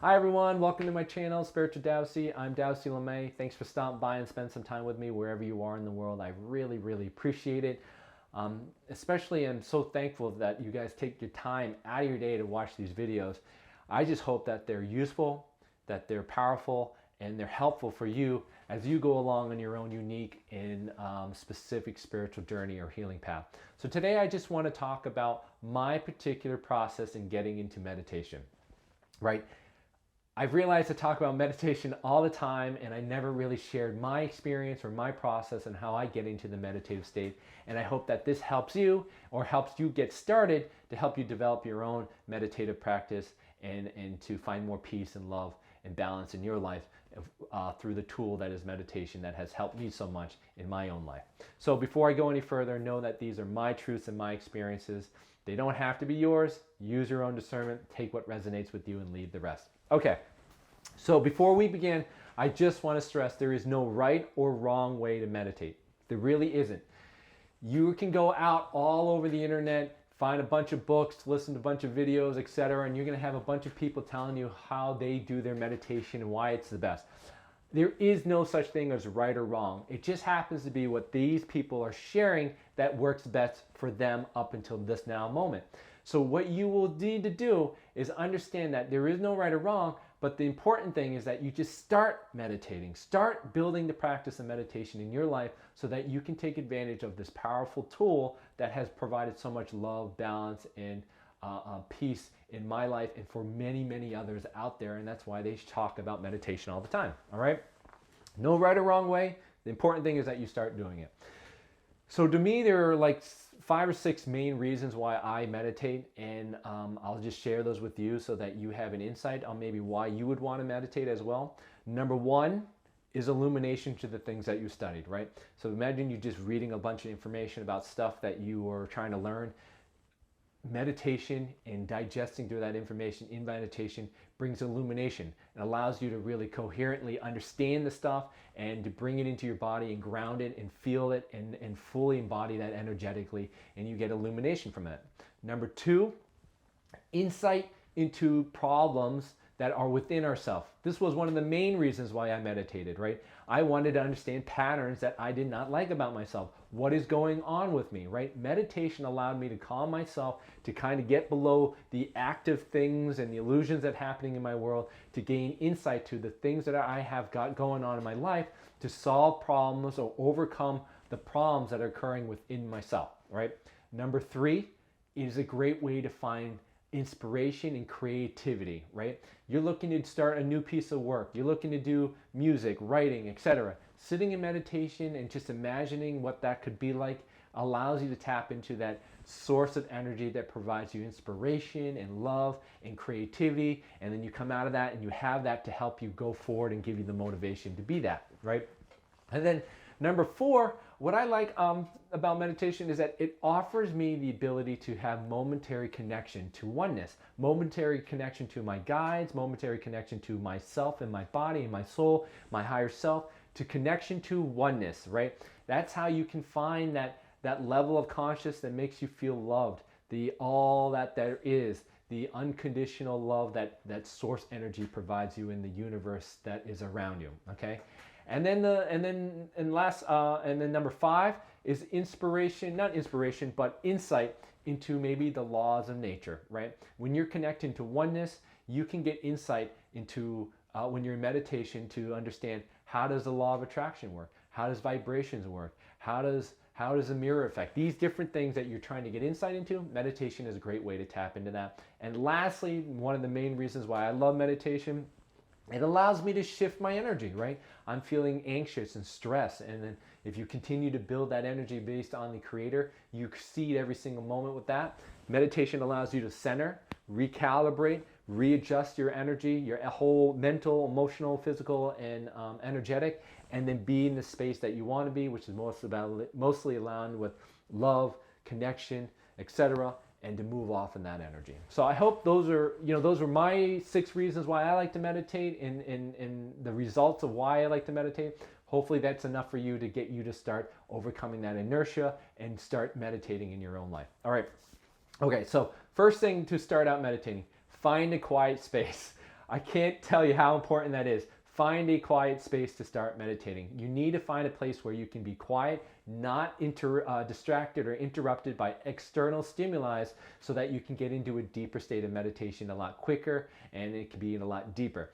Hi everyone, welcome to my channel, Spiritual Dowsey. I'm Dowsey LeMay. Thanks for stopping by and spending some time with me wherever you are in the world. I really appreciate it. Especially I'm so thankful that you guys take your time out of your day to watch these videos. I just hope that they're useful, that they're powerful, and they're helpful for you as you go along on your own unique and specific spiritual journey or healing path. So today I just want to talk about my particular process in getting into meditation, right? I've realized to talk about meditation all the time, and I never really shared my experience or my process and how I get into the meditative state. And I hope that this helps you or helps you get started to help you develop your own meditative practice and to find more peace and love and balance in your life through the tool that is meditation that has helped me so much in my own life. So before I go any further, know that these are my truths and my experiences. They don't have to be yours. Use your own discernment. Take what resonates with you and leave the rest. Okay, so before we begin, I just want to stress there is no right or wrong way to meditate. There really isn't. You can go out all over the internet, find a bunch of books, listen to a bunch of videos, etc., and you're going to have a bunch of people telling you how they do their meditation and why it's the best. There is no such thing as right or wrong. It just happens to be what these people are sharing that works best for them up until this now moment. So what you will need to do is understand that there is no right or wrong, but the important thing is that you just start meditating. Start building the practice of meditation in your life so that you can take advantage of this powerful tool that has provided so much love, balance, and peace in my life and for many others out there. And that's why they talk about meditation all the time. All right? No right or wrong way. The important thing is that you start doing it. So to me, there are like 5 or 6 main reasons why I meditate, and I'll just share those with you so that you have an insight on maybe why you would want to meditate as well. Number 1 is illumination to the things that you studied, right? So imagine you just reading a bunch of information about stuff that you were trying to learn. Meditation and digesting through that information in meditation brings illumination and allows you to really coherently understand the stuff and to bring it into your body and ground it and feel it and fully embody that energetically, and you get illumination from it. Number 2, insight into problems that are within ourselves. This was one of the main reasons why I meditated, right? I wanted to understand patterns that I did not like about myself. What is going on with me, right? Meditation allowed me to calm myself, to kind of get below the active things and the illusions that are happening in my world, to gain insight to the things that I have got going on in my life, to solve problems or overcome the problems that are occurring within myself, right? Number 3 is a great way to find inspiration and creativity, right? You're looking to start a new piece of work. You're looking to do music, writing, etc. Sitting in meditation and just imagining what that could be like allows you to tap into that source of energy that provides you inspiration and love and creativity, and then you come out of that and you have that to help you go forward and give you the motivation to be that, right? And then number 4, what I like about meditation is that it offers me the ability to have momentary connection to oneness, momentary connection to my guides, momentary connection to myself and my body and my soul, my higher self, to connection to oneness, right? That's how you can find that level of consciousness that makes you feel loved, the all that there is, the unconditional love that source energy provides you in the universe that is around you, okay? And then number 5 is inspiration, not inspiration, but insight into maybe the laws of nature, right? When you're connecting to oneness, you can get insight into when you're in meditation to understand how does the law of attraction work? How does vibrations work? How does the mirror effect? These different things that you're trying to get insight into, meditation is a great way to tap into that. And lastly, one of the main reasons why I love meditation, it allows me to shift my energy, right? I'm feeling anxious and stressed, and then if you continue to build that energy based on the Creator, you exceed every single moment with that. Meditation allows you to center, recalibrate, readjust your energy, your whole mental, emotional, physical, and energetic, and then be in the space that you want to be, which is mostly aligned with love, connection, etc., and to move off in that energy. So I hope those are my 6 reasons why I like to meditate and the results of why I like to meditate. Hopefully that's enough for you to get you to start overcoming that inertia and start meditating in your own life. All right. Okay, so first thing to start out meditating, find a quiet space. I can't tell you how important that is. Find a quiet space to start meditating. You need to find a place where you can be quiet, not distracted or interrupted by external stimuli, so that you can get into a deeper state of meditation a lot quicker, and it can be a lot deeper.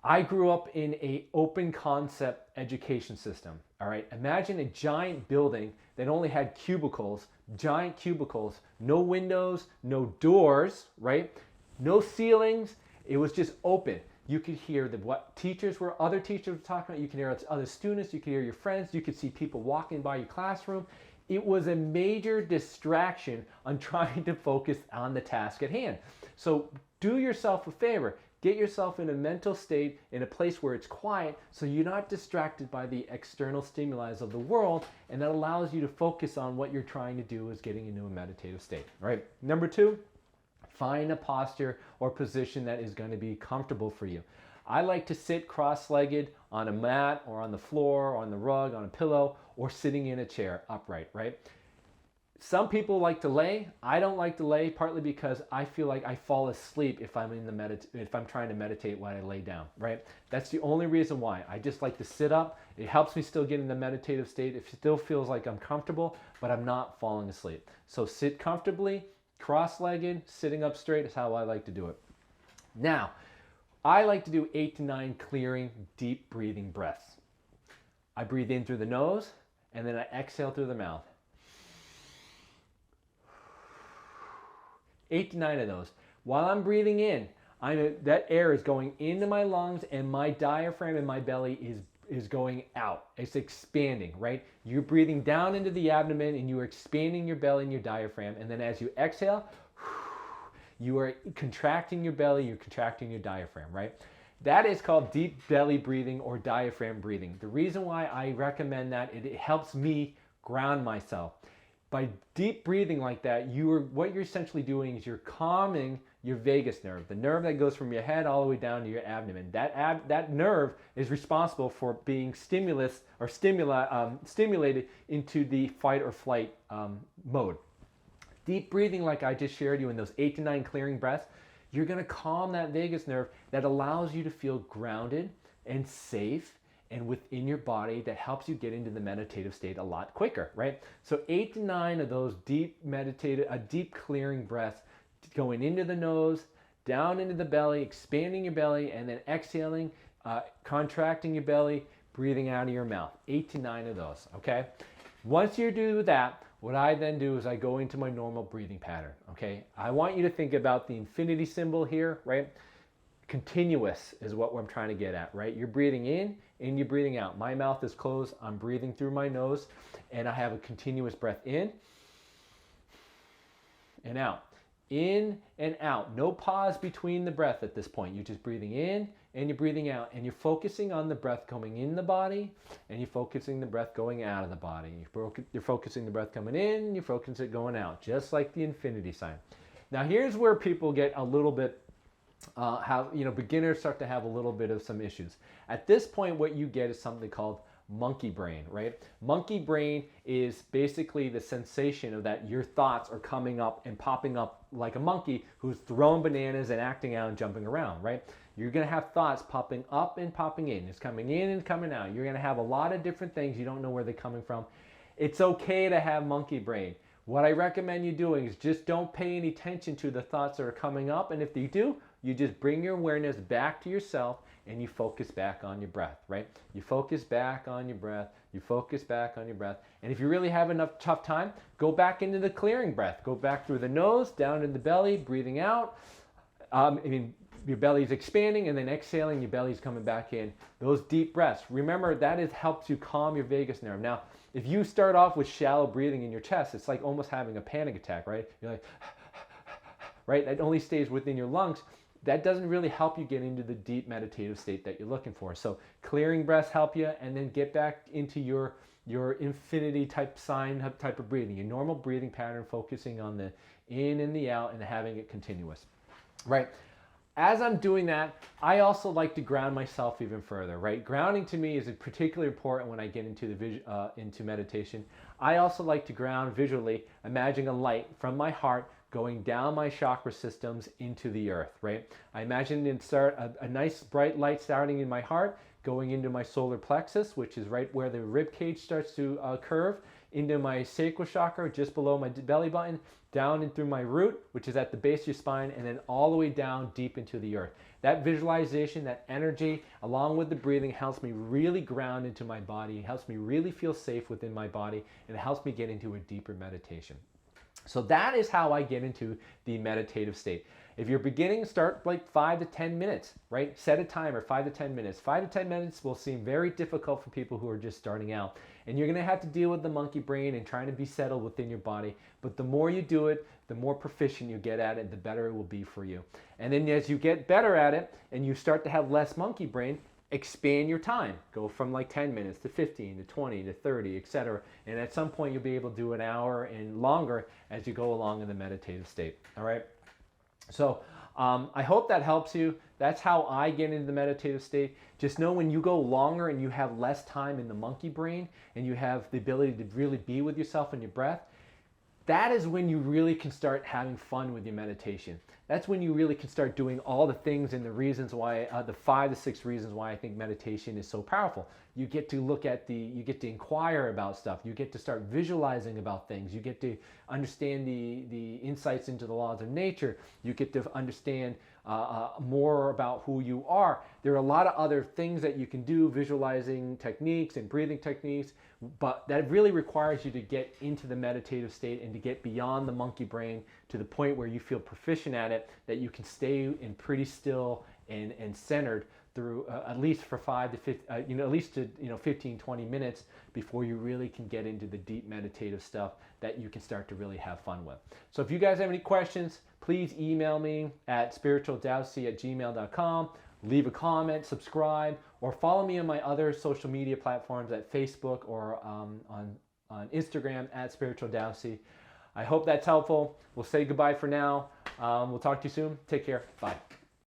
I grew up in an open concept education system. All right, imagine a giant building that only had cubicles, giant cubicles, no windows, no doors, right? No ceilings. It was just open. You could hear what other teachers were talking about. You could hear other students. You could hear your friends. You could see people walking by your classroom. It was a major distraction on trying to focus on the task at hand. So do yourself a favor. Get yourself in a mental state, in a place where it's quiet, so you're not distracted by the external stimuli of the world, and that allows you to focus on what you're trying to do, is getting into a meditative state. All right. Number 2, find a posture or position that is going to be comfortable for you. I like to sit cross-legged on a mat or on the floor or on the rug, on a pillow, or sitting in a chair upright, right? Some people like to lay. I don't like to lay, partly because I feel like I fall asleep if I'm trying to meditate when I lay down, right? That's the only reason why. I just like to sit up. It helps me still get in the meditative state. It still feels like I'm comfortable, but I'm not falling asleep. So sit comfortably, cross-legged, sitting up straight is how I like to do it. Now, I like to do 8 to 9 clearing, deep breathing breaths. I breathe in through the nose, and then I exhale through the mouth. 8 to 9 of those. While I'm breathing in, that air is going into my lungs, and my diaphragm in my belly is going out. It's expanding, right? You're breathing down into the abdomen, and you are expanding your belly and your diaphragm. And then as you exhale, you are contracting your belly, you're contracting your diaphragm, right? That is called deep belly breathing or diaphragm breathing. The reason why I recommend that, it helps me ground myself. By deep breathing like that, what you're essentially doing is you're calming your vagus nerve, the nerve that goes from your head all the way down to your abdomen. That nerve is responsible for being stimulated into the fight or flight mode. Deep breathing, like I just shared you in those 8 to 9 clearing breaths, you're going to calm that vagus nerve that allows you to feel grounded and safe and within your body, that helps you get into the meditative state a lot quicker, right? So 8 to 9 of those deep clearing breaths, going into the nose, down into the belly, expanding your belly, and then exhaling, contracting your belly, breathing out of your mouth. 8 to 9 of those, okay? Once you do that, what I then do is I go into my normal breathing pattern, okay? I want you to think about the infinity symbol here, right? Continuous is what I'm trying to get at, right? You're breathing in and you're breathing out. My mouth is closed. I'm breathing through my nose, and I have a continuous breath in and out. In and out. No pause between the breath at this point. You're just breathing in and you're breathing out, and you're focusing on the breath coming in the body, and you're focusing the breath going out of the body. You're focusing the breath coming in, you're focusing it going out, just like the infinity sign. Now here's where people get a little bit beginners start to have a little bit of some issues. At this point, what you get is something called monkey brain, right? Monkey brain is basically the sensation of that your thoughts are coming up and popping up like a monkey who's throwing bananas and acting out and jumping around, right? You're going to have thoughts popping up and popping in. It's coming in and coming out. You're going to have a lot of different things. You don't know where they're coming from. It's okay to have monkey brain. What I recommend you doing is just don't pay any attention to the thoughts that are coming up, and if they do, you just bring your awareness back to yourself and you focus back on your breath, right? You focus back on your breath, you focus back on your breath. And if you really have enough tough time, go back into the clearing breath. Go back through the nose, down in the belly, breathing out. Your belly's expanding, and then exhaling, your belly's coming back in. Those deep breaths. Remember, that helps you calm your vagus nerve. Now, if you start off with shallow breathing in your chest, it's like almost having a panic attack, right? You're like, right? That only stays within your lungs. That doesn't really help you get into the deep meditative state that you're looking for. So clearing breaths help you, and then get back into your infinity type of breathing, your normal breathing pattern, focusing on the in and the out and having it continuous, right? As I'm doing that, I also like to ground myself even further, right? Grounding to me is particularly important when I get into meditation. I also like to ground visually, imagining a light from my heart going down my chakra systems into the earth, right? I imagine it start a nice bright light starting in my heart, going into my solar plexus, which is right where the rib cage starts to curve, into my sacral chakra, just below my belly button, down and through my root, which is at the base of your spine, and then all the way down deep into the earth. That visualization, that energy, along with the breathing, helps me really ground into my body, helps me really feel safe within my body, and it helps me get into a deeper meditation. So that is how I get into the meditative state. If you're beginning, start like 5 to 10 minutes, right? Set a timer, 5 to 10 minutes. 5 to 10 minutes will seem very difficult for people who are just starting out. And you're gonna have to deal with the monkey brain and trying to be settled within your body. But the more you do it, the more proficient you get at it, the better it will be for you. And then as you get better at it and you start to have less monkey brain, expand your time. Go from like 10 minutes to 15 to 20 to 30, etc. And at some point you'll be able to do an hour and longer as you go along in the meditative state. All right. So I hope that helps you. That's how I get into the meditative state. Just know when you go longer and you have less time in the monkey brain and you have the ability to really be with yourself and your breath, that is when you really can start having fun with your meditation. That's when you really can start doing all the things and the reasons why, the 5 to 6 reasons why I think meditation is so powerful. You get to look at you get to inquire about stuff. You get to start visualizing about things. You get to understand the insights into the laws of nature. You get to understand more about who you are. There are a lot of other things that you can do, visualizing techniques and breathing techniques, but that really requires you to get into the meditative state and to get beyond the monkey brain to the point where you feel proficient at it, that you can stay in pretty still and centered through at least for 5 to 15, at least to 15, 20 minutes before you really can get into the deep meditative stuff that you can start to really have fun with. So if you guys have any questions, please email me at spiritualdowsy@gmail.com. Leave a comment, subscribe, or follow me on my other social media platforms at Facebook or on Instagram at spiritualdowsy. I hope that's helpful. We'll say goodbye for now. We'll talk to you soon. Take care. Bye.